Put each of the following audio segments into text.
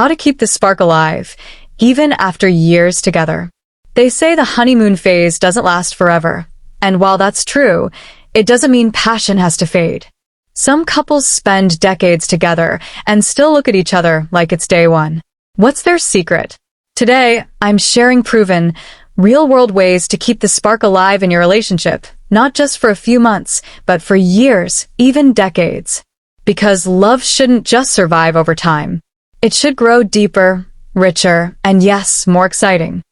how to keep the spark alive, even after years together. They say the honeymoon phase doesn't last forever, and while that's true, it doesn't mean passion has to fade. Some couples spend decades together and still look at each other like it's day one. What's their secret? Today, I'm sharing proven, real-world ways to keep the spark alive in your relationship, not just for a few months, but for years, even decades. Because love shouldn't just survive over time. It should grow deeper, richer, and yes, more exciting.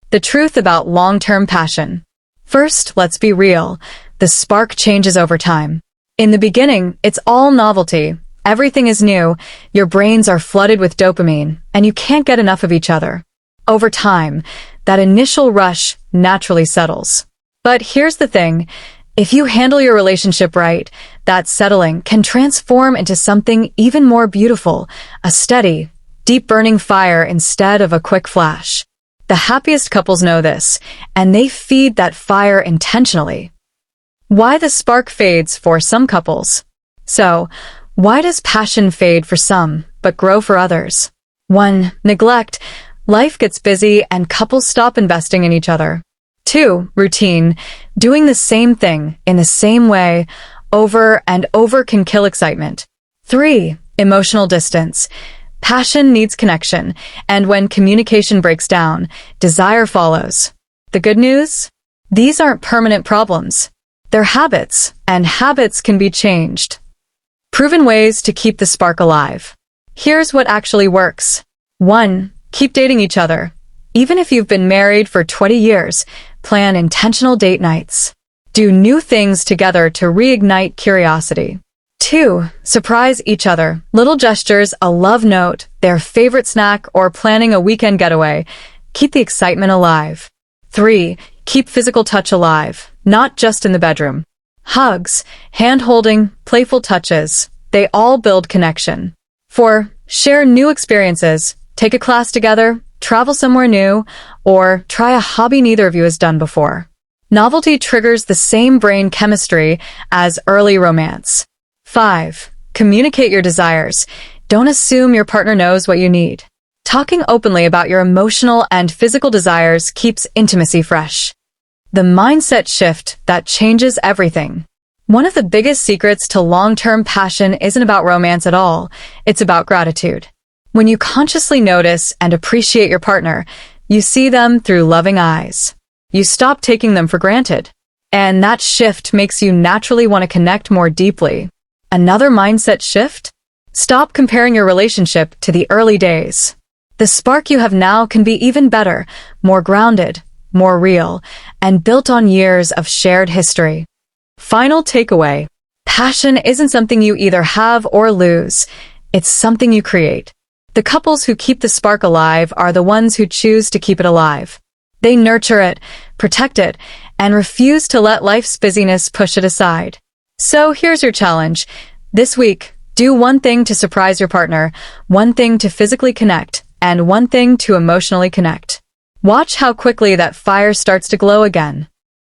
The truth about long-term passion. First, let's be real. The spark changes over time. In the beginning, it's all novelty. Everything is new, your brains are flooded with dopamine, and you can't get enough of each other. Over time, that initial rush naturally settles. But here's the thing. If you handle your relationship right, that settling can transform into something even more beautiful, a steady, deep burning fire instead of a quick flash. The happiest couples know this, and they feed that fire intentionally. Why the spark fades for some couples. So, why does passion fade for some, but grow for others? 1. Neglect. Life gets busy and couples stop investing in each other. 2. Routine. Doing the same thing in the same way over and over can kill excitement. 3. Emotional distance. Passion needs connection, and when communication breaks down, desire follows. The good news? These aren't permanent problems. They're habits, and habits can be changed. Proven ways to keep the spark alive. Here's what actually works. 1. Keep dating each other. Even if you've been married for 20 years, plan intentional date nights. Do new things together to reignite curiosity. 2. Surprise each other. Little gestures, a love note, their favorite snack, or planning a weekend getaway. Keep the excitement alive. 3. Keep physical touch alive, not just in the bedroom. Hugs, hand-holding, playful touches, they all build connection. 4. Share new experiences. Take a class together, travel somewhere new, or try a hobby neither of you has done before. Novelty triggers the same brain chemistry as early romance. 5. Communicate your desires. Don't assume your partner knows what you need. Talking openly about your emotional and physical desires keeps intimacy fresh. The mindset shift that changes everything. One of the biggest secrets to long-term passion isn't about romance at all. It's about gratitude. When you consciously notice and appreciate your partner, you see them through loving eyes. You stop taking them for granted. And that shift makes you naturally want to connect more deeply. Another mindset shift? Stop comparing your relationship to the early days. The spark you have now can be even better, more grounded, more real, and built on years of shared history. Final takeaway. Passion isn't something you either have or lose. It's something you create. The couples who keep the spark alive are the ones who choose to keep it alive. They nurture it, protect it, and refuse to let life's busyness push it aside. So here's your challenge. This week, do one thing to surprise your partner, one thing to physically connect, and one thing to emotionally connect. Watch how quickly that fire starts to glow again.